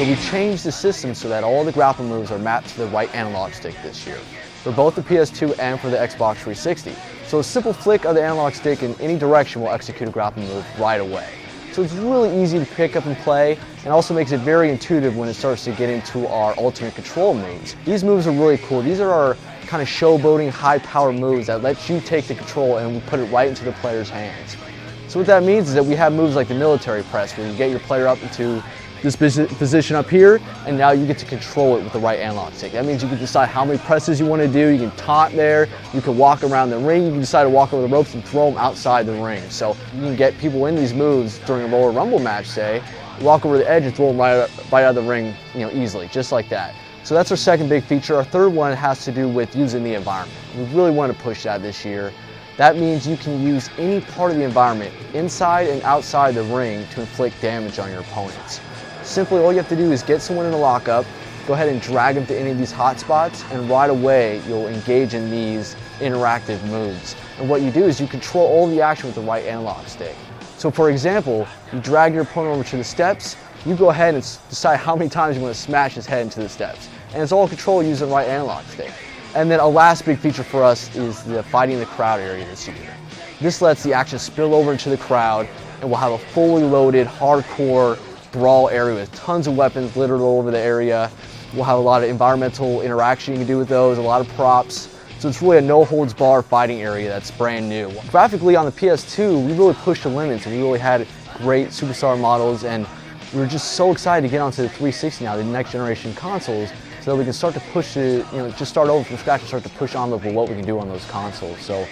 So we changed the system so that all the grapple moves are mapped to the right analog stick this year, for both the PS2 and for the Xbox 360. So a simple flick of the analog stick in any direction will execute a grapple move right away. So it's really easy to pick up and play, and also makes it very intuitive when it starts to get into our alternate control moves. These moves are really cool. These are our kind of showboating, high-power moves that let you take the control and we put it right into the player's hands. So what that means is that we have moves like the military press, where you get your player up into this position up here, and now you get to control it with the right analog stick. That means you can decide how many presses you want to do, you can taunt there, you can walk around the ring, you can decide to walk over the ropes and throw them outside the ring. So you can get people in these moves during a Royal Rumble match, say, walk over the edge and throw them right out of the ring, easily, just like that. So that's our second big feature. Our third one has to do with using the environment. We really want to push that this year. That means you can use any part of the environment, inside and outside the ring, to inflict damage on your opponents. Simply, all you have to do is get someone in a lockup, go ahead and drag them to any of these hot spots, and right away you'll engage in these interactive moves. And what you do is you control all the action with the right analog stick. So for example, you drag your opponent over to the steps, you go ahead and decide how many times you want to smash his head into the steps. And it's all controlled using the right analog stick. And then a last big feature for us is the fighting the crowd area this year. This lets the action spill over into the crowd, and we'll have a fully loaded, hardcore brawl area with tons of weapons littered all over the area. We'll have a lot of environmental interaction you can do with those, a lot of props. So it's really a no-holds-barred fighting area that's brand new. Graphically on the PS2, we really pushed the limits, and we really had great superstar models, and we were just so excited to get onto the 360 now, the next generation consoles, so that we can start to push it, just start over from scratch and start to push on with what we can do on those consoles. So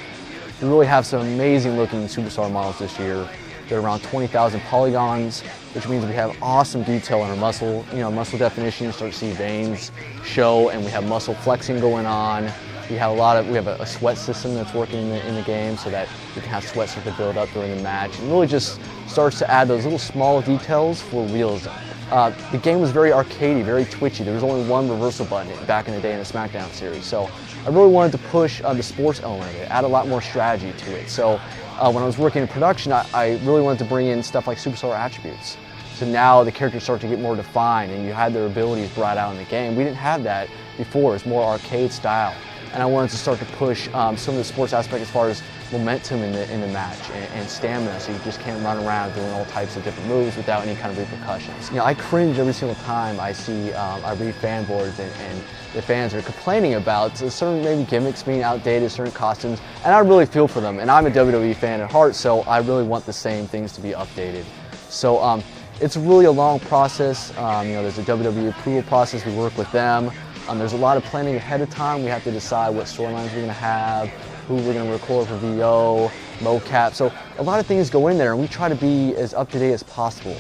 we really have some amazing looking superstar models this year. They're around 20,000 polygons, which means we have awesome detail in our muscle, muscle definition. You start to see veins show, and we have muscle flexing going on. We have a sweat system that's working in the game, so that we can have sweat start to build up during the match. And really just starts to add those little small details for realism. The game was very arcadey, very twitchy. There was only one reversal button back in the day in the Smackdown series. So I really wanted to push the sports element of it, add a lot more strategy to it. So when I was working in production, I really wanted to bring in stuff like superstar attributes. So now the characters start to get more defined, and you had their abilities brought out in the game. We didn't have that before. It's more arcade style. And I wanted to start to push some of the sports aspect as far as momentum in the match and stamina, so you just can't run around doing all types of different moves without any kind of repercussions. I cringe every single time I read fan boards and the fans are complaining about certain maybe gimmicks being outdated, certain costumes, and I really feel for them. And I'm a WWE fan at heart, so I really want the same things to be updated. So it's really a long process. There's a WWE approval process. We work with them. There's a lot of planning ahead of time. We have to decide what storylines we're going to have, who we're going to record for VO, mocap. So a lot of things go in there, and we try to be as up to date as possible.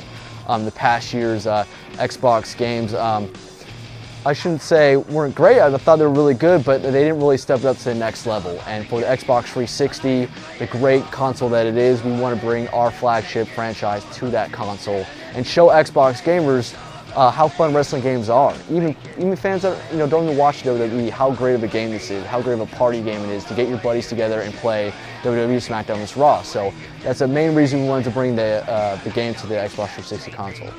The past year's Xbox games, I shouldn't say weren't great. I thought they were really good, but they didn't really step it up to the next level. And for the Xbox 360, the great console that it is, we want to bring our flagship franchise to that console and show Xbox gamers how fun wrestling games are. Even fans that don't even watch WWE, how great of a game this is, how great of a party game it is to get your buddies together and play WWE Smackdown vs Raw. So that's the main reason we wanted to bring the game to the Xbox 360 console.